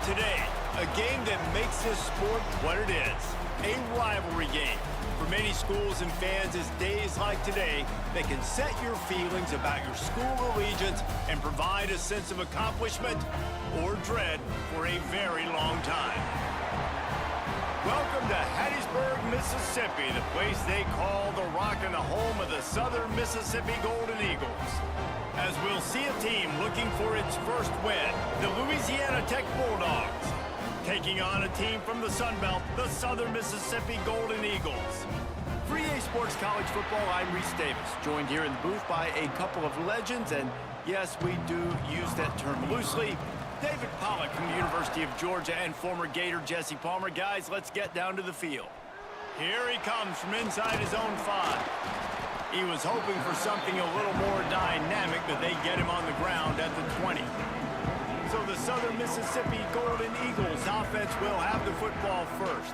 Today, a game that makes this sport what it is, a rivalry game. For many schools and fans, it's days like today that can set your feelings about your school allegiance and provide a sense of accomplishment or dread for a very long time. Welcome to Hattiesburg, Mississippi, the place they call the Rock and the home of the Southern Mississippi Golden Eagles. As we'll see a team looking for its first win, the Louisiana Tech Bulldogs, taking on a team from the Sun Belt, the Southern Mississippi Golden Eagles. For EA Sports College Football, I'm Reese Davis, joined here in the booth by a couple of legends, and yes, we do use that term loosely. David Pollack from the University of Georgia and former Gator Jesse Palmer. Guys, let's get down to the field. Here he comes from inside his own 5. He was hoping for something a little more dynamic, but they get him on the ground at the 20. So the Southern Mississippi Golden Eagles offense will have the football first.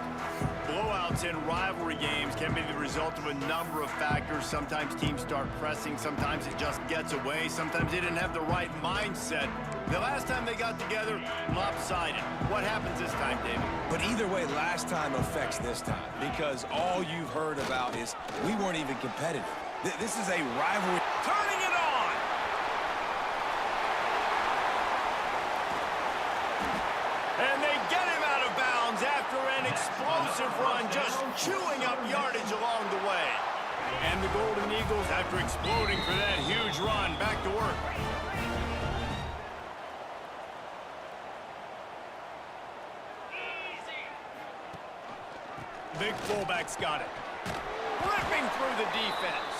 Blowouts in rivalry games can be the result of a number of factors. Sometimes teams start pressing, sometimes it just gets away, sometimes they didn't have the right mindset. The last time they got together, lopsided. What happens this time, David? But either way, last time affects this time, because all you've heard about is we weren't even competitive. This is a rivalry. Turning it on! And they get him out of bounds after an explosive run, just chewing up yardage along the way. And the Golden Eagles, after exploding for that huge run, back to work. Big fullback's got it. Ripping through the defense.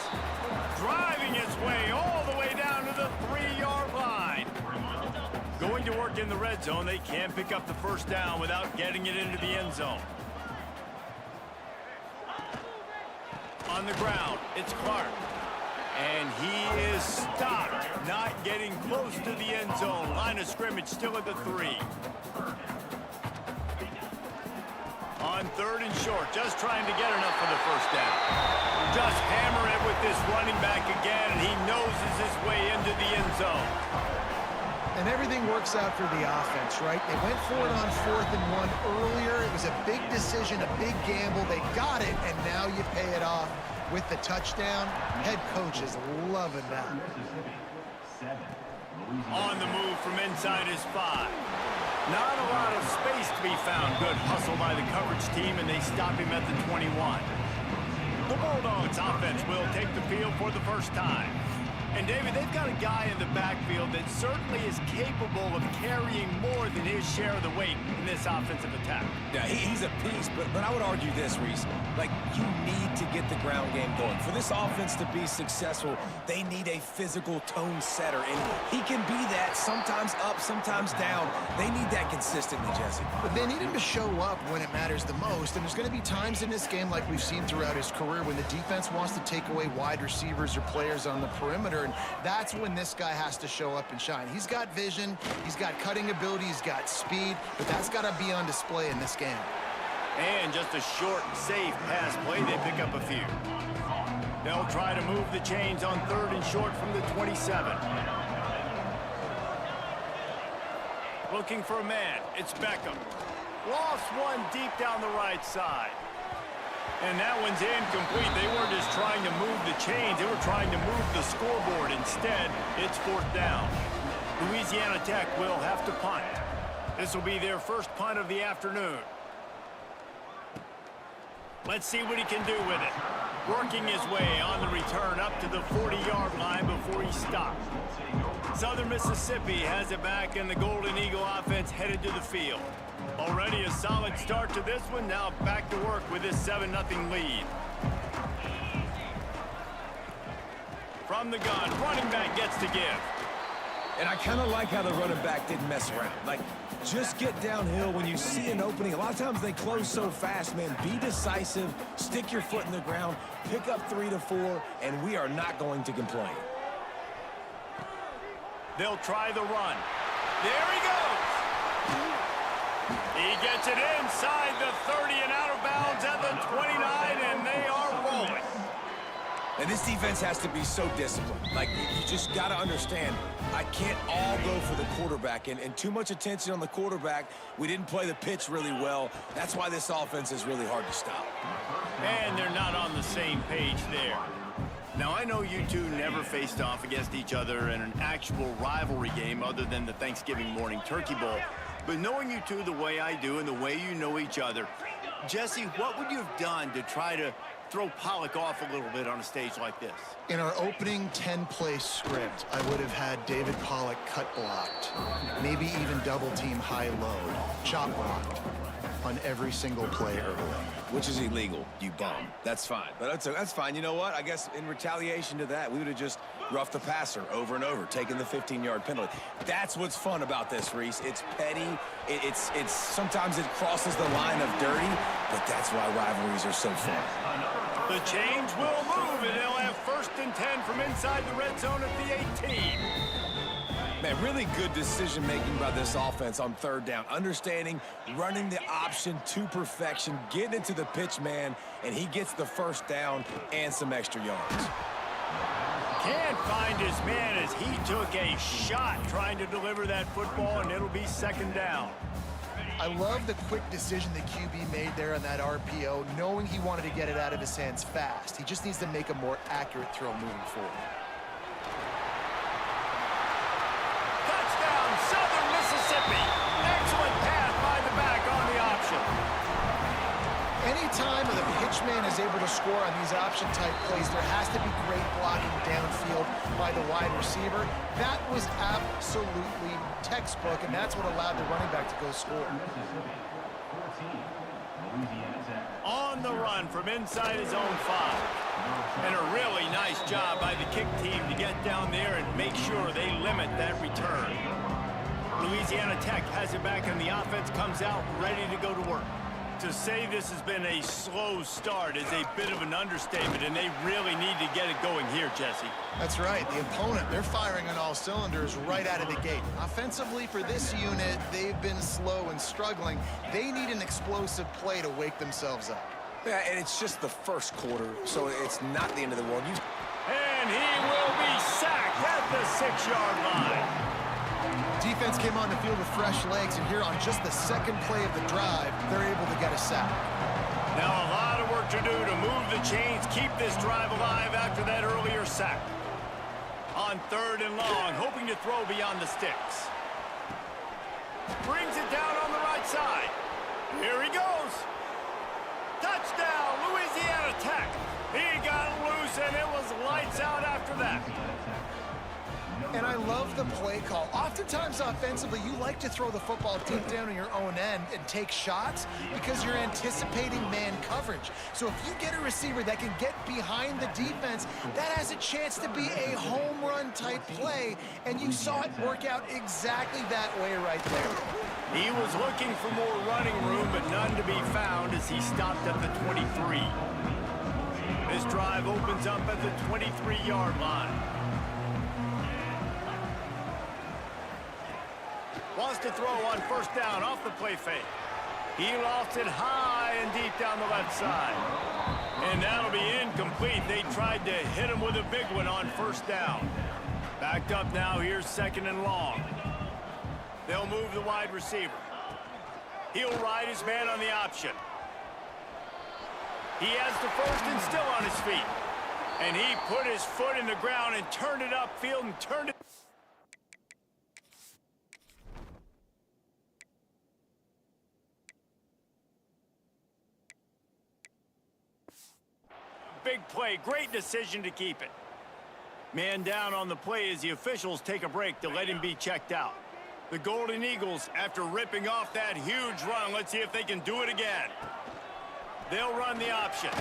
Driving its way all the way down to the 3-yard line. Going to work in the red zone. They can pick up the first down without getting it into the end zone. On the ground, it's Clark. And he is stopped, not getting close to the end zone. Line of scrimmage still at the 3. On 3rd and short, just trying to get enough for the first down. Just hammer it with this running back again, and he noses his way into the end zone. And everything works out for the offense, right? They went for it on 4th and 1 earlier. It was a big decision, a big gamble. They got it, and now you pay it off with the touchdown. Head coach is loving that. On the move from inside his 5. Not a lot of space to be found. Good hustle by the coverage team, and they stop him at the 21. The Bulldogs offense will take the field for the first time. And, David, they've got a guy in the backfield that certainly is capable of carrying more than his share of the weight in this offensive attack. Yeah, he's a piece, but I would argue this, Reese. Like, you need to get the ground game going. For this offense to be successful, they need a physical tone setter, and he can be that, sometimes up, sometimes down. They need that consistently, Jesse. But they need him to show up when it matters the most, and there's going to be times in this game like we've seen throughout his career when the defense wants to take away wide receivers or players on the perimeter, and that's when this guy has to show up and shine. He's got vision, he's got cutting ability, he's got speed, but that's got to be on display in this game. And just a short, safe pass play, they pick up a few. They'll try to move the chains on 3rd and short from the 27. Looking for a man, it's Beckham. Lost one deep down the right side. And that one's incomplete. They weren't just trying to move the chains, they were trying to move the scoreboard. Instead, it's 4th down. Louisiana Tech will have to punt. This will be their first punt of the afternoon. Let's see what he can do with it. Working his way on the return up to the 40-yard line before he stopped. Southern Mississippi has it back, and the Golden Eagle offense headed to the field. Already a solid start to this one. Now back to work with this 7-0 lead. From the gun, running back gets to give. And I kind of like how the running back didn't mess around. Like, just get downhill when you see an opening. A lot of times they close so fast, man. Be decisive, stick your foot in the ground, pick up 3 to 4, and we are not going to complain. They'll try the run. There he goes. He gets it inside the 30 and out of bounds at the 29, and they are rolling. And this defense has to be so disciplined. Like, you just got to understand, I can't all go for the quarterback. And too much attention on the quarterback. We didn't play the pitch really well. That's why this offense is really hard to stop. And they're not on the same page there. Now, I know you two never faced off against each other in an actual rivalry game other than the Thanksgiving morning Turkey Bowl. But knowing you two the way I do and the way you know each other, Jesse, what would you have done to try to throw Pollock off a little bit on a stage like this? In our opening 10-play script, I would have had David Pollock cut blocked, maybe even double team high load, chop blocked on every single play early. Which is illegal, you bum. That's fine. But that's fine. You know what? I guess in retaliation to that, we would have just roughed the passer over and over, taking the 15-yard penalty. That's what's fun about this, Reese. It's petty. It's sometimes it crosses the line of dirty, but that's why rivalries are so fun. The change will move, and they'll have 1st and 10 from inside the red zone at the 18. Man, really good decision-making by this offense on 3rd down. Understanding, running the option to perfection, getting into the pitch man, and he gets the 1st down and some extra yards. Can't find his man as he took a shot trying to deliver that football, and it'll be 2nd down. I love the quick decision the QB made there on that RPO, knowing he wanted to get it out of his hands fast. He just needs to make a more accurate throw moving forward. Touchdown, Southern Mississippi. Excellent pass by the back on the option. Anytime the pitchman is able to score on these option-type plays, there has to be great blocking downfield by the wide receiver. That was absolutely textbook, and that's what allowed the running back to go score. On the run from inside his own 5. And a really nice job by the kick team to get down there and make sure they limit that return. Louisiana Tech has it back, and the offense comes out ready to go to work. To say this has been a slow start is a bit of an understatement, and they really need to get it going here, Jesse. That's right. The opponent, they're firing on all cylinders right out of the gate. Offensively, for this unit, they've been slow and struggling. They need an explosive play to wake themselves up. Yeah, and it's just the 1st quarter, so it's not the end of the world. And he will be sacked at the 6-yard line. Defense came on the field with fresh legs, and here on just the 2nd play of the drive, they're able to get a sack. Now a lot of work to do to move the chains, keep this drive alive after that earlier sack. On 3rd and long, hoping to throw beyond the sticks. Brings it down on the right side. Here he goes. Touchdown, Louisiana Tech. He got loose, and it was lights out after that. And I love the play call. Oftentimes offensively, you like to throw the football deep down on your own end and take shots because you're anticipating man coverage. So if you get a receiver that can get behind the defense, that has a chance to be a home run type play, and you saw it work out exactly that way right there. He was looking for more running room, but none to be found as he stopped at the 23. This drive opens up at the 23-yard line. Wants to throw on 1st down off the play fake. He lofts it high and deep down the left side. And that'll be incomplete. They tried to hit him with a big one on 1st down. Backed up now, here's 2nd and long. They'll move the wide receiver. He'll ride his man on the option. He has the 1st and still on his feet. And he put his foot in the ground and turned it upfield and turned it. big play. Great decision to keep it. Man down on the play as the officials take a break to let him be checked out. The Golden Eagles, after ripping off that huge run, let's see if they can do it again. They'll run the option.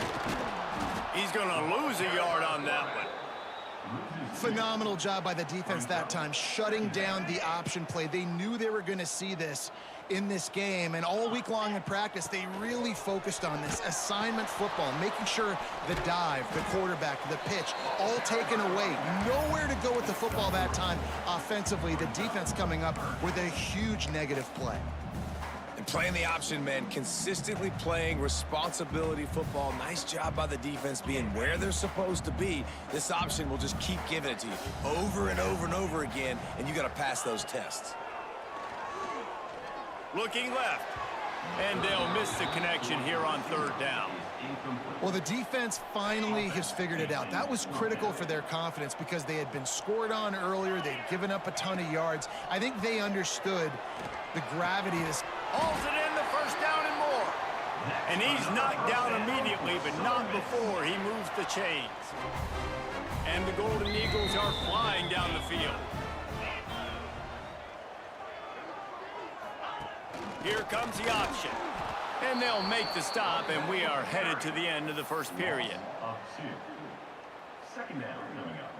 He's going to lose a yard on that one. Phenomenal job by the defense that time, shutting down the option play. They knew they were going to see this in this game, and all week long in practice, they really focused on this assignment football, making sure the dive, the quarterback, the pitch, all taken away. Nowhere to go with the football that time offensively. The defense coming up with a huge negative play. And playing the option, man, consistently playing responsibility football. Nice job by the defense being where they're supposed to be. This option will just keep giving it to you over and over and over again, and you got to pass those tests. Looking left, and they'll miss the connection here on third down. Well, the defense finally has figured it out. That was critical for their confidence because they had been scored on earlier. They'd given up a ton of yards. I think they understood the gravity of this. Hauls it in, the first down and more. And he's knocked down immediately, but not before he moves the chains. And the Golden Eagles are flying down the field. Here comes the option. And they'll make the stop, and we are headed to the end of the first period. Second down coming up.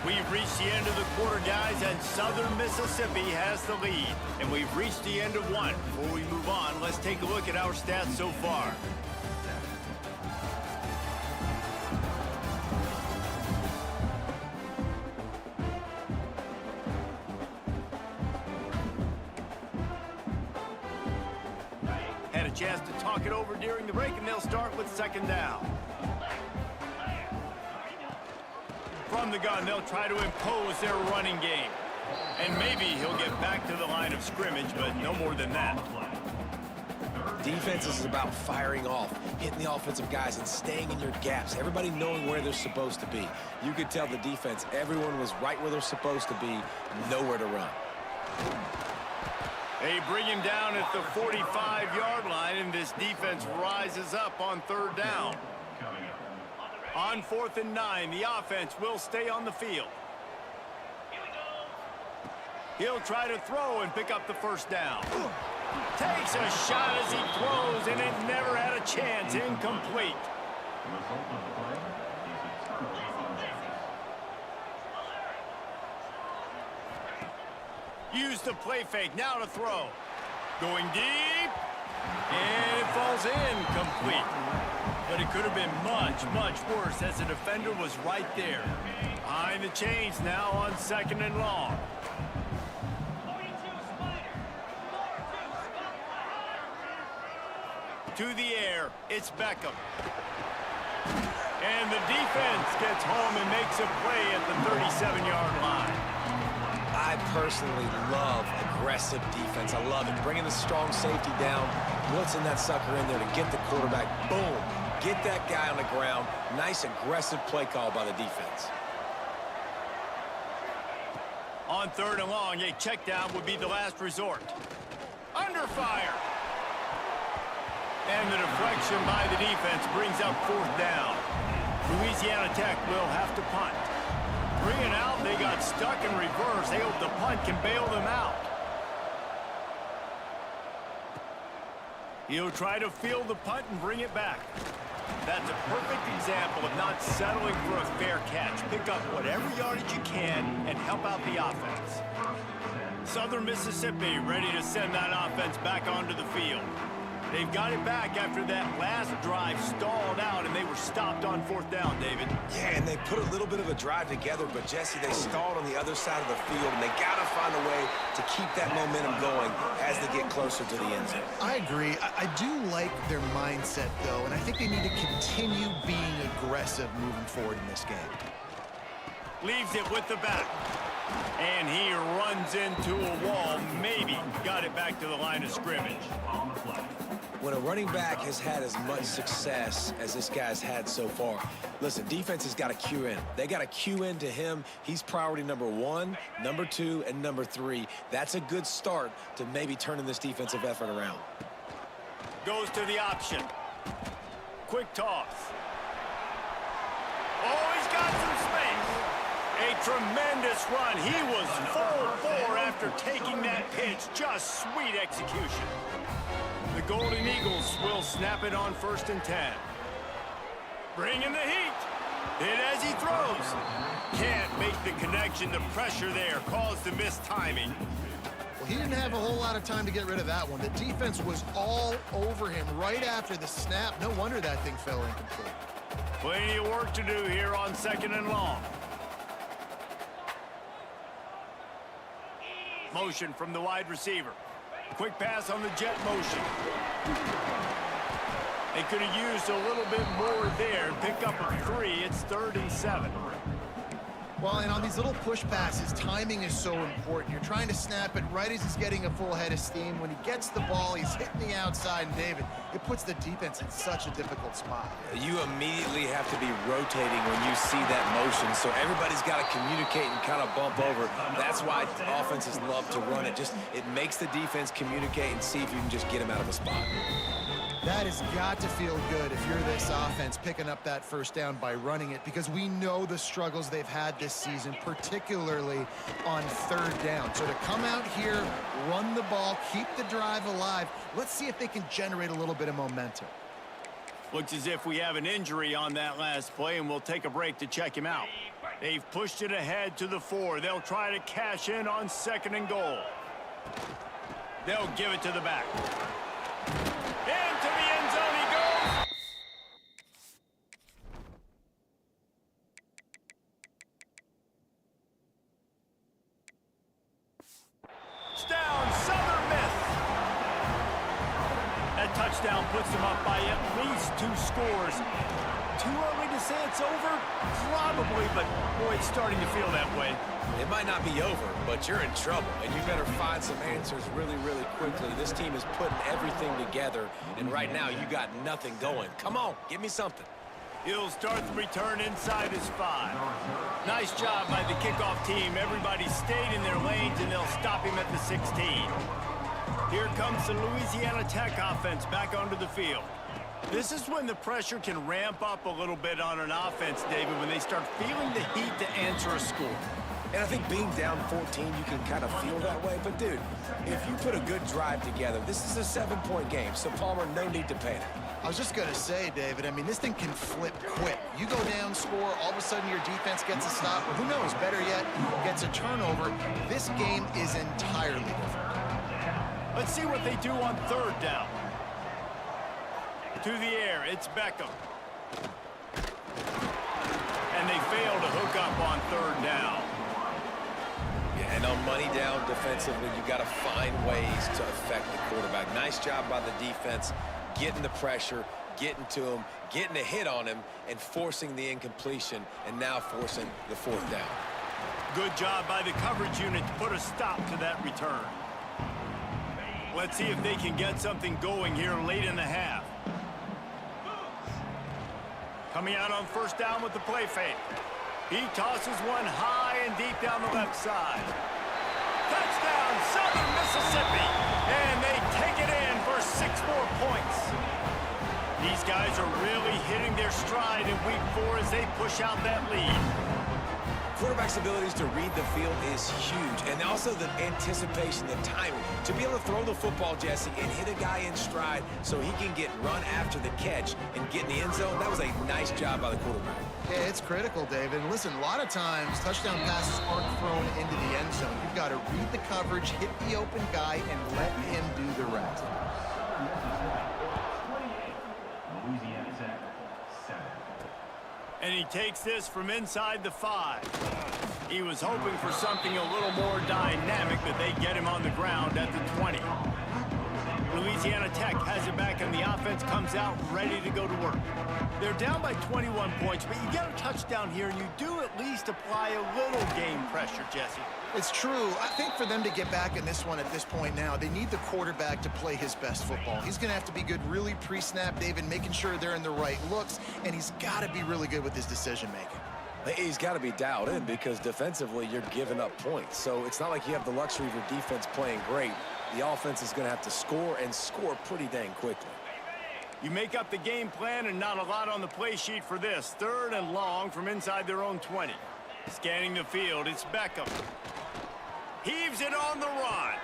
We've reached the end of the quarter, guys, and Southern Mississippi has the lead. And we've reached the end of one. Before we move on, let's take a look at our stats so far. Had a chance to talk it over during the break, and they'll start with second down. From the gun, they'll try to impose their running game. And maybe he'll get back to the line of scrimmage, but no more than that. Defense is about firing off, hitting the offensive guys, and staying in your gaps. Everybody knowing where they're supposed to be. You could tell the defense, everyone was right where they're supposed to be, nowhere to run. They bring him down at the 45-yard line, and this defense rises up on third down. On 4th and 9, the offense will stay on the field. He'll try to throw and pick up the first down. Takes a shot as he throws, and it never had a chance. Incomplete. Use the play fake, now to throw. Going deep, and it falls incomplete. But it could have been much, much worse as the defender was right there. Behind the chains now on 2nd and long. To the air, it's Beckham. And the defense gets home and makes a play at the 37-yard line. I personally love aggressive defense. I love it. Bringing the strong safety down, blitzing that sucker in there to get the quarterback. Boom. Get that guy on the ground. Nice aggressive play call by the defense. On 3rd and long, a check down would be the last resort. Under fire. And the deflection by the defense brings up 4th down. Louisiana Tech will have to punt. 3 and out, they got stuck in reverse. They hope the punt can bail them out. He'll try to field the punt and bring it back. That's a perfect example of not settling for a fair catch. Pick up whatever yardage you can and help out the offense. Southern Mississippi ready to send that offense back onto the field. They've got it back after that last drive stalled out, and they were stopped on 4th down, David. Yeah, and they put a little bit of a drive together, but, Jesse, they stalled on the other side of the field, and they got to find a way to keep that momentum going as they get closer to the end zone. I agree. I do like their mindset, though, and I think they need to continue being aggressive moving forward in this game. Leaves it with the back. And he runs into a wall. Maybe got it back to the line of scrimmage. When a running back has had as much success as this guy's had so far, listen, defense has got to cue in. They got to cue in to him. He's priority number 1, number 2, and number 3. That's a good start to maybe turning this defensive effort around. Goes to the option. Quick toss. Oh, he's got some space. A tremendous run. He was full bore after taking that pitch. Just sweet execution. The Golden Eagles will snap it on 1st and 10. Bringing the heat. Hit as he throws. Can't make the connection. The pressure there caused the missed timing. Well, he didn't have a whole lot of time to get rid of that one. The defense was all over him right after the snap. No wonder that thing fell incomplete. Plenty of work to do here on 2nd and long. Motion from the wide receiver. Quick pass on the jet motion. They could have used a little bit more there. Pick up a 3. It's 3rd and 7. Well, and on these little push passes, timing is so important. You're trying to snap it right as he's getting a full head of steam. When he gets the ball, he's hitting the outside, and David, it puts the defense in such a difficult spot. You immediately have to be rotating when you see that motion, so everybody's got to communicate and kind of bump over. That's why offenses love to run it. It makes the defense communicate and see if you can just get him out of a spot. That has got to feel good if you're this offense picking up that 1st down by running it, because we know the struggles they've had this season, particularly on 3rd down. So to come out here, run the ball, keep the drive alive, let's see if they can generate a little bit of momentum. Looks as if we have an injury on that last play, and we'll take a break to check him out. They've pushed it ahead to the 4. They'll try to cash in on 2nd and goal. They'll give it to the back. Into the end zone he goes. It's down, Southern Miss. That touchdown puts them up by at least 2 scores. Too early to say it's over? Probably, but boy, it's starting to feel that way. It might not be over, but you're in trouble, and you better find some answers really, really quickly. This team is putting everything together, and right now you got nothing going. Come on, give me something. He'll start the return inside his 5. Nice job by the kickoff team. Everybody stayed in their lanes, and they'll stop him at the 16. Here comes the Louisiana Tech offense back onto the field. This is when the pressure can ramp up a little bit on an offense, David, when they start feeling the heat to answer a score. And I think being down 14, you can kind of feel that way. But, dude, if you put a good drive together, this is a 7-point game. So, Palmer, no need to panic. I was just going to say, David, I mean, this thing can flip quick. You go down, score, all of a sudden your defense gets a stop. Or who knows, better yet, gets a turnover. This game is entirely different. Let's see what they do on 3rd down. To the air, it's Beckham. And they fail to hook up on 3rd down. Yeah, and on money down defensively, you got to find ways to affect the quarterback. Nice job by the defense, getting the pressure, getting to him, getting a hit on him, and forcing the incompletion, and now forcing the 4th down. Good job by the coverage unit to put a stop to that return. Let's see if they can get something going here late in the half. Coming out on 1st down with the play fake. He tosses one high and deep down the left side. Touchdown, Southern Mississippi. And they take it in for 6 more points. These guys are really hitting their stride in week 4 as they push out that lead. Quarterback's abilities to read the field is huge, and also the anticipation, the timing. To be able to throw the football, Jesse, and hit a guy in stride so he can get run after the catch and get in the end zone, that was a nice job by the quarterback. Yeah, it's critical, David. And listen, a lot of times, touchdown passes aren't thrown into the end zone. You've got to read the coverage, hit the open guy, and let him do the rest. And he takes this from inside the 5. He was hoping for something a little more dynamic, but they get him on the ground at the 20. Louisiana Tech has it back, and the offense comes out ready to go to work. They're down by 21 points, but you get a touchdown here, and you do at least apply a little game pressure, Jesse. It's true. I think for them to get back in this one at this point now, they need the quarterback to play his best football. He's going to have to be good really pre-snap, David, making sure they're in the right looks, and he's got to be really good with his decision-making. He's got to be dialed in because defensively you're giving up points. So it's not like you have the luxury of your defense playing great. The offense is going to have to score and score pretty dang quickly. You make up the game plan and not a lot on the play sheet for this. 3rd and long from inside their own 20. Scanning the field, it's Beckham. Heaves it on the run.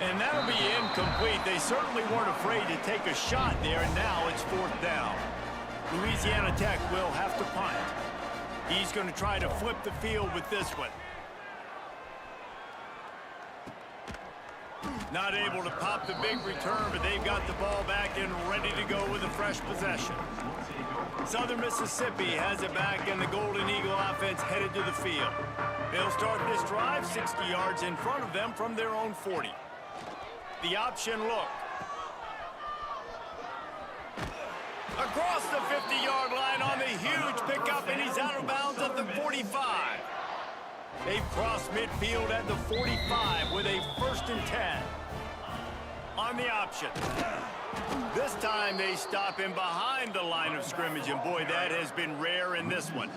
And that'll be incomplete. They certainly weren't afraid to take a shot there, and now it's 4th down. Louisiana Tech will have to punt. He's going to try to flip the field with this one. Not able to pop the big return, but they've got the ball back and ready to go with a fresh possession. Southern Mississippi has it back, and the Golden Eagle offense headed to the field. They'll start this drive 60 yards in front of them from their own 40. The option look. Across the 50-yard line on the huge pickup, and he's out of bounds at the 45. They've crossed midfield at the 45 with a 1st and 10. On the option. This time they stop him behind the line of scrimmage, and boy, that has been rare in this one.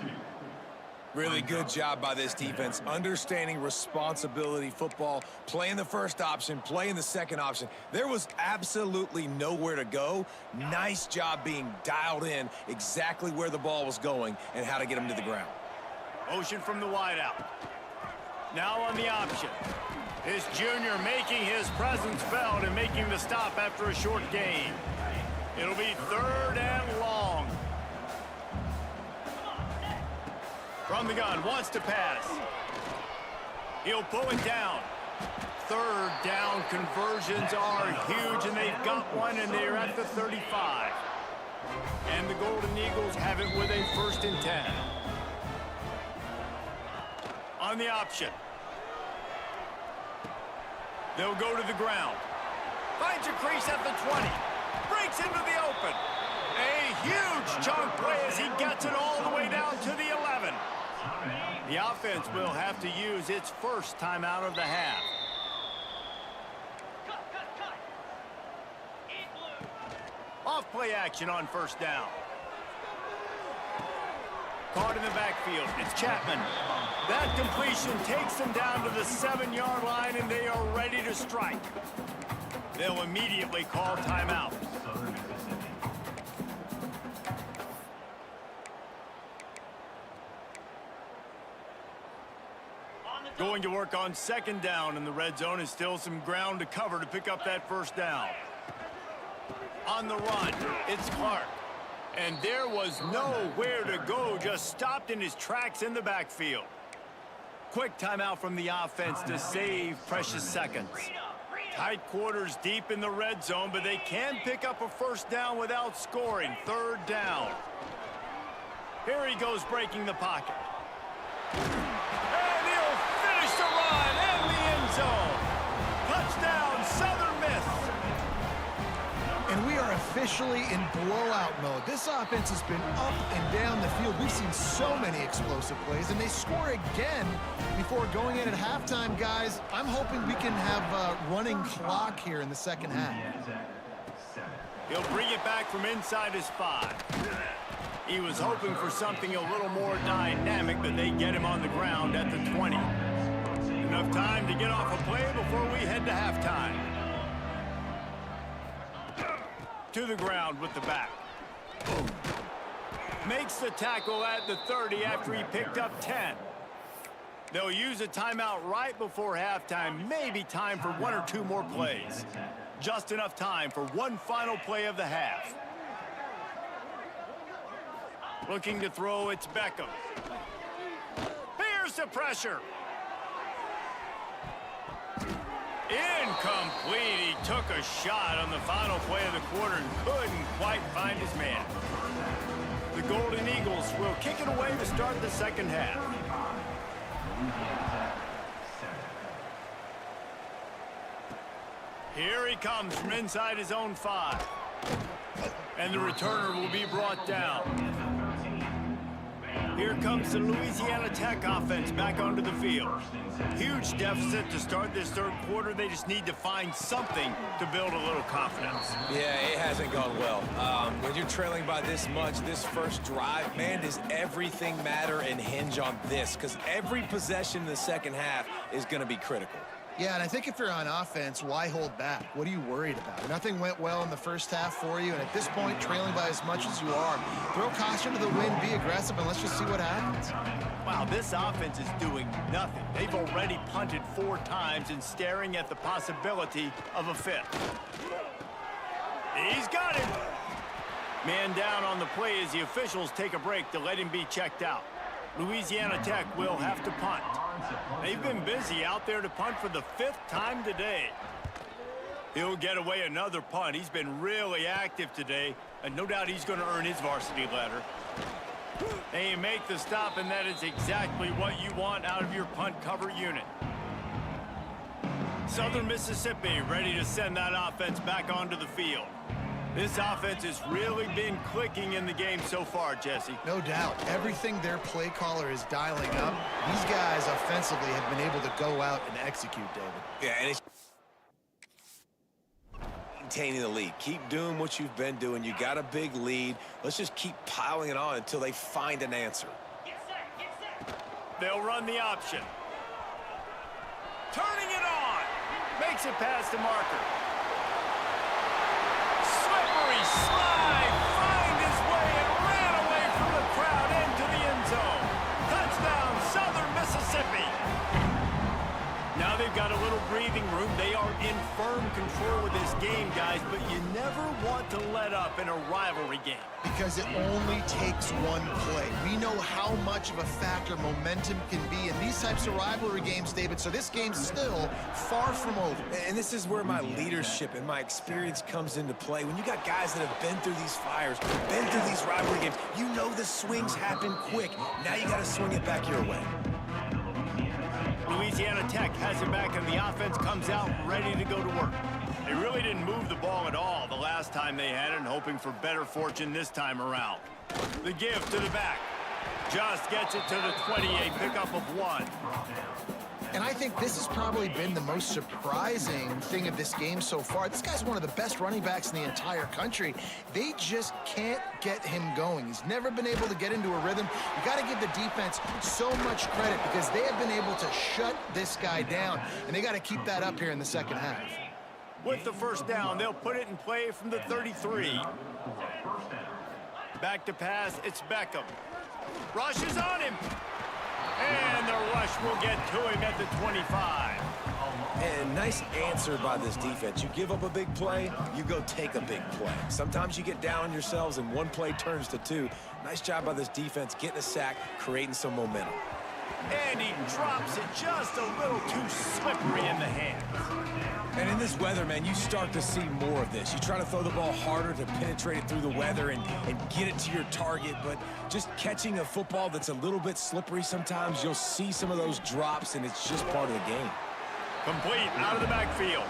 Really good job by this defense, understanding responsibility football, playing the first option, playing the second option. There was absolutely nowhere to go. Nice job being dialed in exactly where the ball was going and how to get him to the ground. Motion from the wideout. Now on the option. This junior making his presence felt and making the stop after a short gain. It'll be 3rd and long. From the gun, wants to pass. He'll pull it down. 3rd down conversions are huge, and they've got one, and they're at the 35. And the Golden Eagles have it with a 1st and 10. On the option. They'll go to the ground. Finds a crease at the 20. Breaks into the open. A huge chunk play as he gets it all the way down to the 11. The offense will have to use its first timeout of the half. Off play action on 1st down. Caught in the backfield. It's Chapman. That completion takes them down to the 7-yard line, and they are ready to strike. They'll immediately call timeout. Going to work on 2nd down in the red zone, and still some ground to cover to pick up that 1st down. On the run, it's Clark. And there was nowhere to go, just stopped in his tracks in the backfield. Quick timeout from the offense to save precious seconds. Tight quarters deep in the red zone, but they can pick up a 1st down without scoring. 3rd down. Here he goes breaking the pocket. And he'll finish the run in the end zone. Touchdown, Southern Miss. And we are officially in blowout mode. This offense has been up and down the field. We've seen so many explosive plays, and they score again before going in at halftime, guys. I'm hoping we can have a running clock here in the 2nd half. He'll bring it back from inside his 5. He was hoping for something a little more dynamic, but they get him on the ground at the 20. Enough time to get off a play before we head to halftime. To the ground with the back. Makes the tackle at the 30 after he picked up 10. They'll use a timeout right before halftime. Maybe time for 1 or 2 more plays. Just enough time for one final play of the half. Looking to throw, it's Beckham. Here's the pressure. Incomplete. He took a shot on the final play of the quarter and couldn't quite find his man. The Golden Eagles will kick it away to start the 2nd half. Here he comes from inside his own 5. And the returner will be brought down. Here comes the Louisiana Tech offense back onto the field. Huge deficit to start this 3rd quarter. They just need to find something to build a little confidence. Yeah, it hasn't gone well. When you're trailing by this much, this first drive, man, does everything matter and hinge on this? Because every possession in the 2nd half is going to be critical. Yeah, and I think if you're on offense, why hold back? What are you worried about? Nothing went well in the first half for you, and at this point, trailing by as much as you are, throw caution to the wind, be aggressive, and let's just see what happens. Wow, this offense is doing nothing. They've already punted 4 times and staring at the possibility of a 5th. He's got him. Man down on the play as the officials take a break to let him be checked out. Louisiana Tech will have to punt. They've been busy out there to punt for the 5th time today. He'll get away another punt. He's been really active today, and no doubt he's going to earn his varsity letter. They make the stop, and that is exactly what you want out of your punt cover unit. Southern Mississippi ready to send that offense back onto the field. This offense has really been clicking in the game so far, Jesse. No doubt. Everything their play caller is dialing up, these guys offensively have been able to go out and execute, David. Yeah, and it's maintaining the lead. Keep doing what you've been doing. You got a big lead. Let's just keep piling it on until they find an answer. They'll run the option. Turning it on. Makes it past the marker. Slippery slide, find his way and ran away from the crowd into the end zone. Touchdown, Southern Mississippi. Now they've got a little breathing room. They are in firm control of this game, guys, but you never want to let up in a rivalry game. Because it only takes one play. We know how much of a factor momentum can be in these types of rivalry games, David, so this game's still far from over. And this is where my leadership and my experience comes into play. When you got guys that have been through these fires, been through these rivalry games, you know the swings happen quick. Now you got to swing it back your way. Louisiana Tech has it back, and the offense comes out ready to go to work. They really didn't move the ball at all the last time they had it, and hoping for better fortune this time around. The give to the back. Just gets it to the 28, pickup of 1. And I think this has probably been the most surprising thing of this game so far. This guy's one of the best running backs in the entire country. They just can't get him going. He's never been able to get into a rhythm. You got to give the defense so much credit because they have been able to shut this guy down, and they got to keep that up here in the second half. With the first down, they'll put it in play from the 33. Back to pass, it's Beckham. Rush is on him. And the rush will get to him at the 25. And nice answer by this defense. You give up a big play, you go take a big play. Sometimes you get down on yourselves and one play turns to 2. Nice job by this defense getting a sack, creating some momentum. And he drops it just a little too slippery in the hands. And in this weather, man, you start to see more of this. You try to throw the ball harder to penetrate it through the weather and get it to your target, but just catching a football that's a little bit slippery sometimes, you'll see some of those drops, and it's just part of the game. Complete out of the backfield.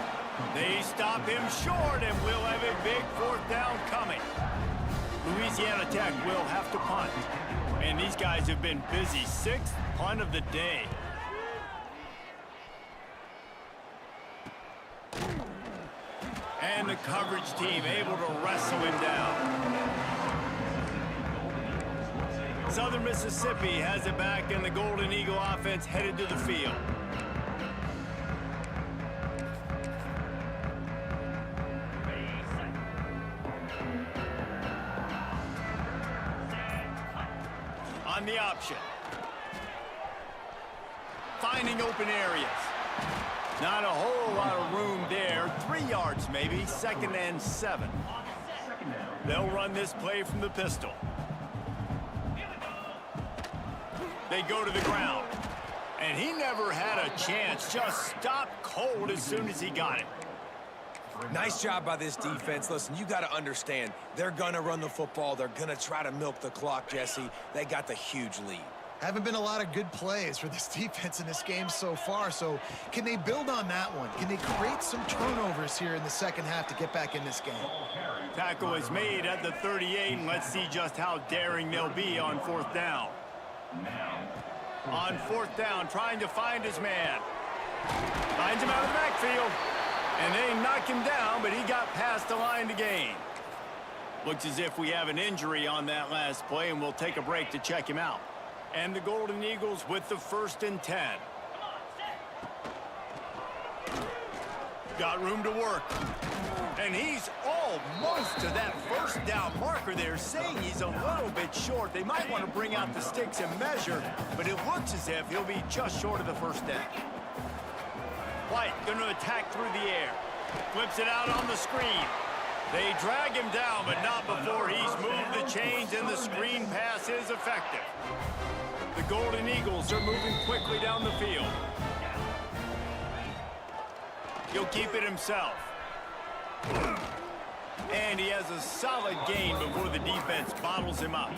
They stop him short, and we'll have a big 4th down coming. Louisiana Tech will have to punt. And these guys have been busy. 6th punt of the day. And the coverage team able to wrestle him down. Southern Mississippi has it back, and the Golden Eagle offense headed to the field. On the option. Finding open areas. Not a whole lot of room there. 3 yards maybe. 2nd and 7. They'll run this play from the pistol. They go to the ground. And he never had a chance. Just stopped cold as soon as he got it. Nice job by this defense. Listen, you got to understand, they're going to run the football. They're going to try to milk the clock, Jesse. They got the huge lead. Haven't been a lot of good plays for this defense in this game so far, so can they build on that one? Can they create some turnovers here in the second half to get back in this game? Tackle is made at the 38, and let's see just how daring they'll be on 4th down. On 4th down, trying to find his man. Finds him out of the backfield. And they knock him down, but he got past the line to gain. Looks as if we have an injury on that last play, and we'll take a break to check him out. And the Golden Eagles with the 1st and 10. Got room to work. And he's almost to that first down marker there, saying he's a little bit short. They might want to bring out the sticks and measure, but it looks as if he'll be just short of the first down. White going to attack through the air. Flips it out on the screen. They drag him down, but not before he's moved the chains, and the screen pass is effective. The Golden Eagles are moving quickly down the field. He'll keep it himself. And he has a solid gain before the defense bottles him up.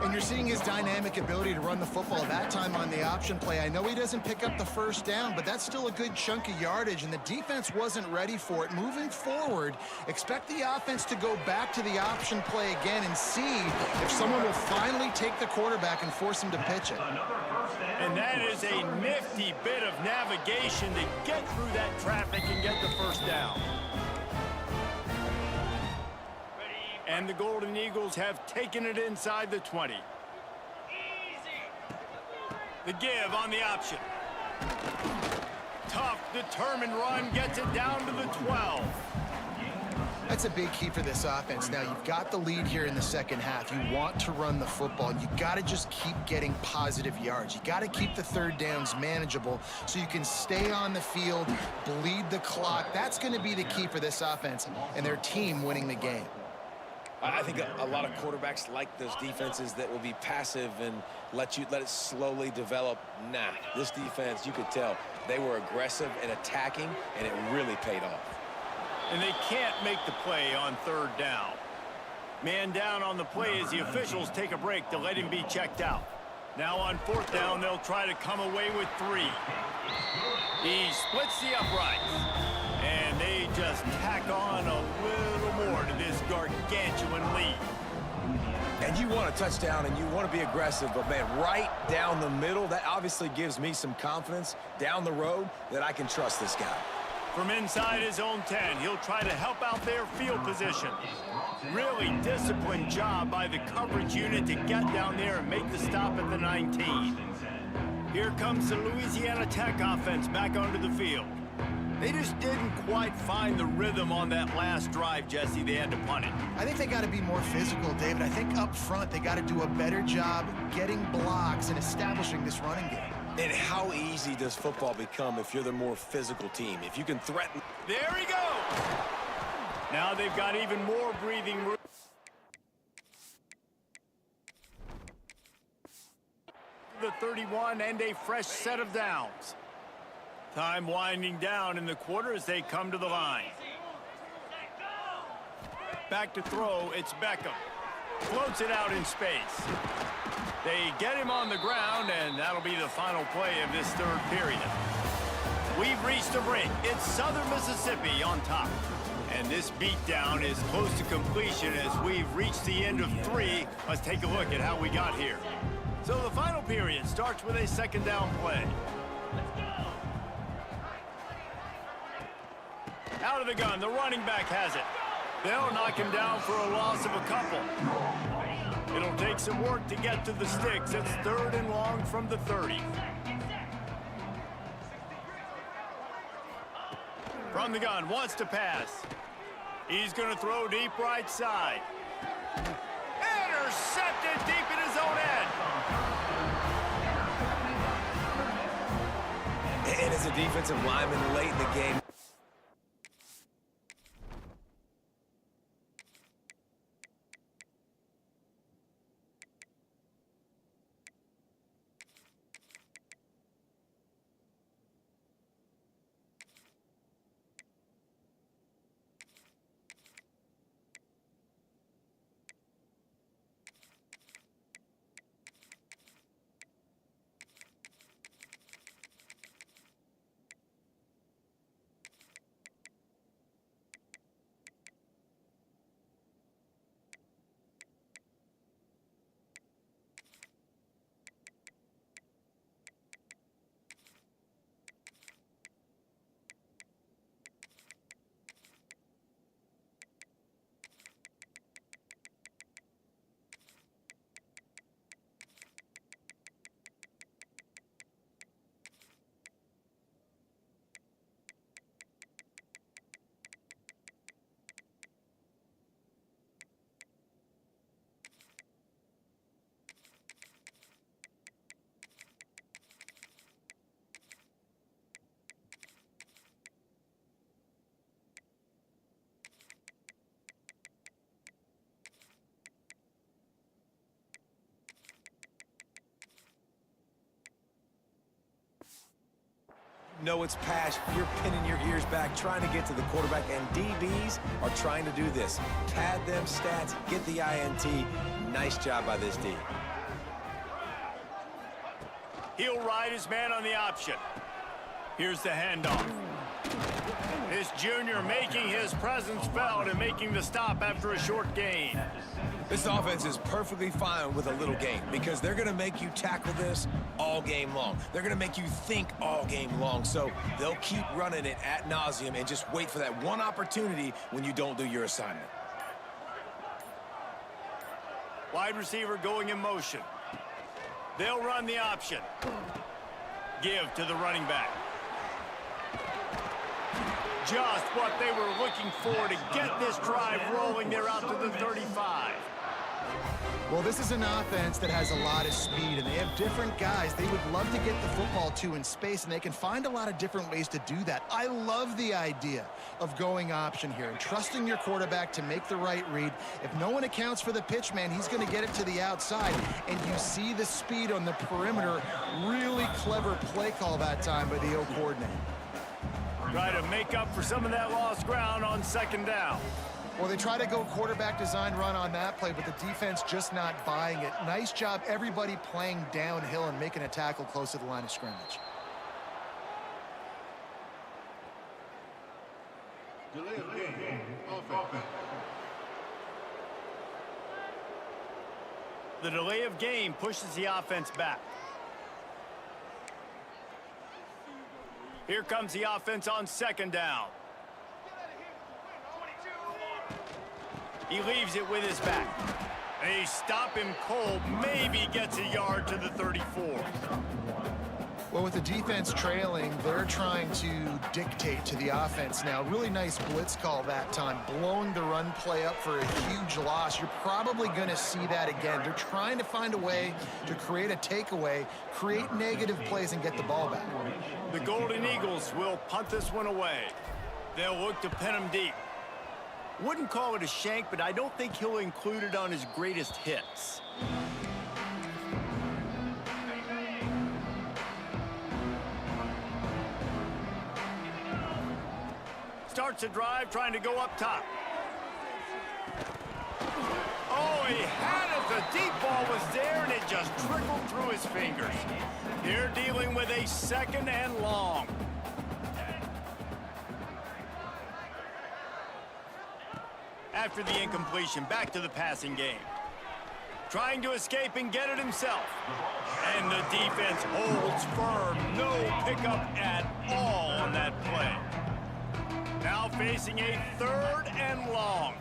And you're seeing his dynamic ability to run the football. That time on the option play, I know he doesn't pick up the first down, but that's still a good chunk of yardage, and the defense wasn't ready for it. Moving forward, expect the offense to go back to the option play again and see if someone will finally take the quarterback and force him to pitch it. And that is a nifty bit of navigation to get through that traffic and get the first down. And the Golden Eagles have taken it inside the 20. The give on the option. Tough, determined run gets it down to the 12. That's a big key for this offense. Now, you've got the lead here in the second half. You want to run the football. You got to just keep getting positive yards. You got to keep the third downs manageable so you can stay on the field, bleed the clock. That's going to be the key for this offense and their team winning the game. I think a lot of quarterbacks like those defenses that will be passive and let it slowly develop. Nah, this defense, you could tell, they were aggressive and attacking, and it really paid off. And they can't make the play on third down. Man down on the play as the officials take a break to let him be checked out. Now on fourth down, they'll try to come away with 3. He splits the uprights. And they just tack on a little more to this gargantuan lead. And you want a touchdown and you want to be aggressive, but man, right down the middle, that obviously gives me some confidence down the road that I can trust this guy. From inside his own 10, he'll try to help out their field position. Really disciplined job by the coverage unit to get down there and make the stop at the 19. Here comes the Louisiana Tech offense back onto the field. They just didn't quite find the rhythm on that last drive, Jesse. They had to punt it. I think they got to be more physical, David. I think up front they got to do a better job getting blocks and establishing this running game. And how easy does football become if you're the more physical team? If you can threaten... There he goes! Now they've got even more breathing room. The 31 and a fresh set of downs. Time winding down in the quarter as they come to the line. Back to throw, it's Beckham. Floats it out in space. They get him on the ground, and that'll be the final play of this third period. We've reached a break. It's Southern Mississippi on top. And this beatdown is close to completion as we've reached the end of 3. Let's take a look at how we got here. So the final period starts with a second down play. Out of the gun, the running back has it. They'll knock him down for a loss of a couple. It'll take some work to get to the sticks. It's 3rd and long from the 30. From the gun, wants to pass. He's going to throw deep right side. Intercepted deep in his own end. And as a defensive lineman late in the game, know it's pass. You're pinning your ears back, trying to get to the quarterback, and DBs are trying to do this. Pad them stats, get the INT. Nice job by this D. He'll ride his man on the option. Here's the handoff. This junior making his presence felt and making the stop after a short gain. This offense is perfectly fine with a little game because they're going to make you tackle this all game long. They're going to make you think all game long. So they'll keep running it ad nauseum and just wait for that one opportunity when you don't do your assignment. Wide receiver going in motion. They'll run the option. Give to the running back. Just what they were looking for to get this drive rolling. They're out to the 35. Well, this is an offense that has a lot of speed, and they have different guys they would love to get the football to in space, and they can find a lot of different ways to do that. I love the idea of going option here and trusting your quarterback to make the right read. If no one accounts for the pitch, man, he's going to get it to the outside, and you see the speed on the perimeter. Really clever play call that time by the O coordinator. Try to make up for some of that lost ground on second down. Well, they try to go quarterback design run on that play, but the defense just not buying it. Nice job, everybody playing downhill and making a tackle close to the line of scrimmage. Delay of game. Offense. The delay of game pushes the offense back. Here comes the offense on second down. He leaves it with his back. They stop him cold, maybe gets a yard to the 34. Well, with the defense trailing, they're trying to dictate to the offense now. Really nice blitz call that time, blowing the run play up for a huge loss. You're probably going to see that again. They're trying to find a way to create a takeaway, create negative plays, and get the ball back. The Golden Eagles will punt this one away. They'll look to pin him deep. Wouldn't call it a shank, but I don't think he'll include it on his greatest hits. Starts a drive, trying to go up top. Oh, he had it. The deep ball was there, and it just trickled through his fingers. They're dealing with a second and long. After the incompletion, back to the passing game. Trying to escape and get it himself. And the defense holds firm. No pickup at all on that play. Now facing a third and long.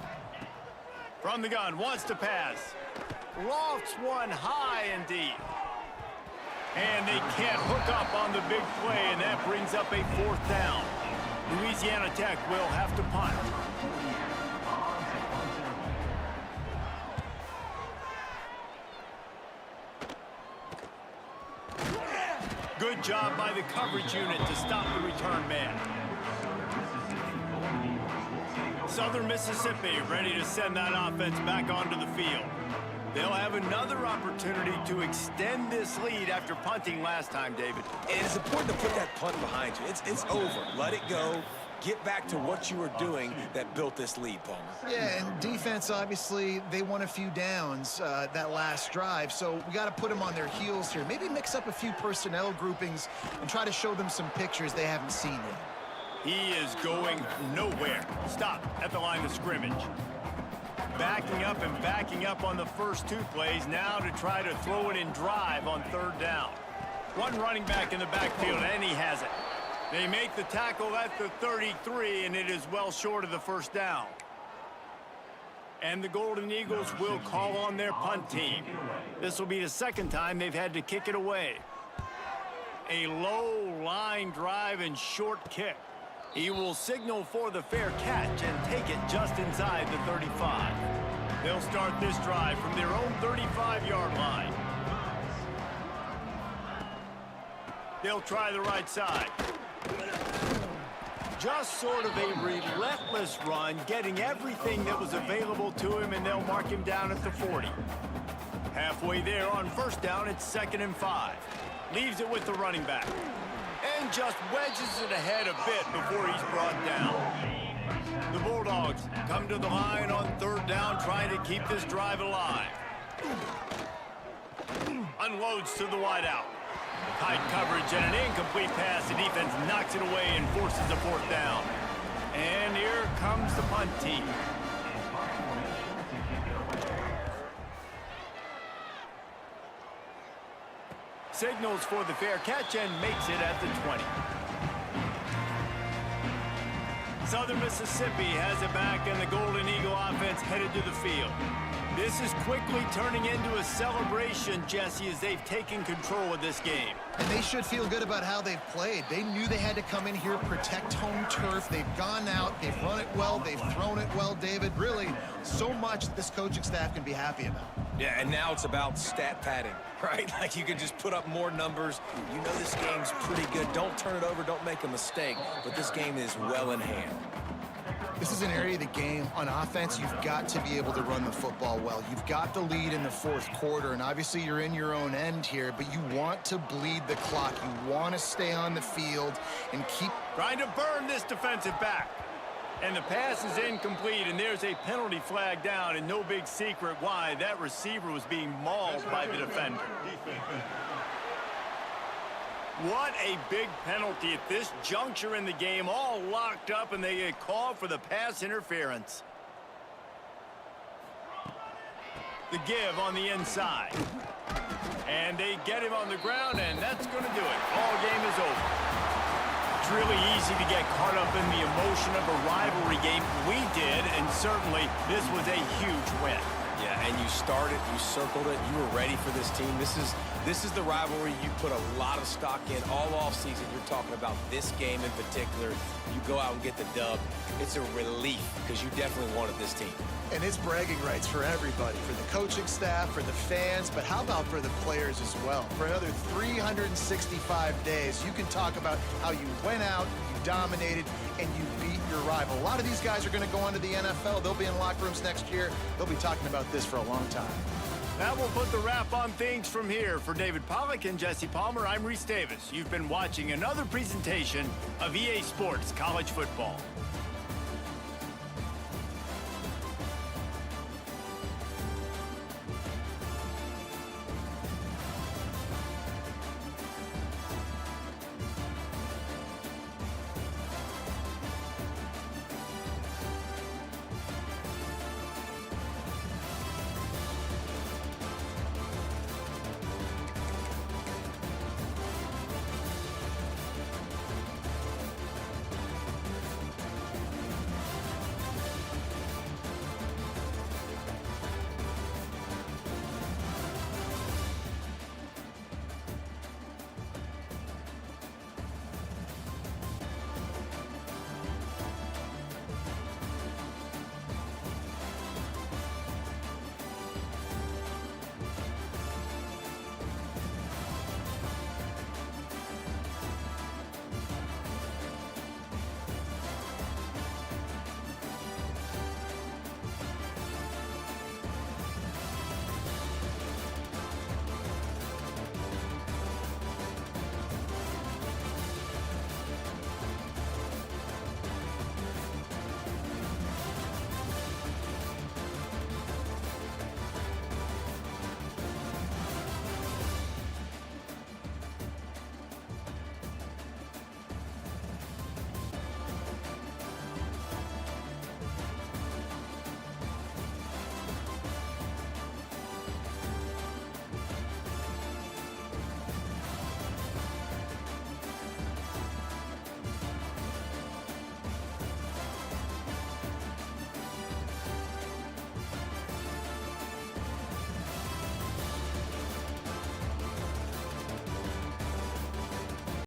From the gun, wants to pass. Lofts one high and deep. And they can't hook up on the big play, and that brings up a fourth down. Louisiana Tech will have to punt. Good job by the coverage unit to stop the return man. Southern Mississippi ready to send that offense back onto the field. They'll have another opportunity to extend this lead after punting last time, David. And it's important to put that punt behind you. It's over. Let it go. Get back to what you were doing that built this lead, Palmer. Yeah, and defense, obviously, they won a few downs that last drive, so we got to put them on their heels here. Maybe mix up a few personnel groupings and try to show them some pictures they haven't seen yet. He is going nowhere. Stop at the line of scrimmage. Backing up on the first two plays now to try to throw it in drive on third down. One running back in the backfield, and he has it. They make the tackle at the 33, and it is well short of the first down. And the Golden Eagles will call on their punt team. This will be the second time they've had to kick it away. A low line drive and short kick. He will signal for the fair catch and take it just inside the 35. They'll start this drive from their own 35-yard line. They'll try the right side. Just sort of a relentless run, getting everything that was available to him, and they'll mark him down at the 40. Halfway there on first down, it's 2nd and 5. Leaves it with the running back. and just wedges it ahead a bit before he's brought down. The Bulldogs come to the line on 3rd down, trying to keep this drive alive. Unloads to the wideout. Tight coverage and an incomplete pass. The defense knocks it away and forces a 4th down. And here comes the punt team. Signals for the fair catch and makes it at the 20. Southern Mississippi has it back, and the Golden Eagle offense headed to the field. This is quickly turning into a celebration, Jesse, as they've taken control of this game. And they should feel good about how they've played. They knew they had to come in here, protect home turf. They've gone out, they've run it well, they've thrown it well, David. Really, so much this coaching staff can be happy about. Yeah, and now it's about stat padding, right? Like you can just put up more numbers. You know this game's pretty good. Don't turn it over, don't make a mistake. But this game is well in hand. This is an area of the game. On offense, you've got to be able to run the football well. You've got the lead in the 4th quarter, and obviously you're in your own end here, but you want to bleed the clock. You want to stay on the field and keep trying to burn this defensive back. And the pass is incomplete, and there's a penalty flag down, and no big secret why. That receiver was being mauled by the defender. What a big penalty at this juncture in the game, all locked up, and they get called for the pass interference. The give on the inside. And they get him on the ground, and that's going to do it. Ball game is over. It's really easy to get caught up in the emotion of a rivalry game. We did, and certainly this was a huge win. Yeah, and you started, you circled it, you were ready for this team. This is the rivalry you put a lot of stock in all offseason. You're talking about this game in particular. You go out and get the dub. It's a relief because you definitely wanted this team. And it's bragging rights for everybody, for the coaching staff, for the fans, but how about for the players as well? For another 365 days, you can talk about how you went out, you dominated, and you beat your rival. A lot of these guys are going to go on to the NFL. They'll be in locker rooms next year. They'll be talking about this for a long time. That will put the wrap on things from here. For David Pollack and Jesse Palmer, I'm Reese Davis. You've been watching another presentation of EA Sports College Football.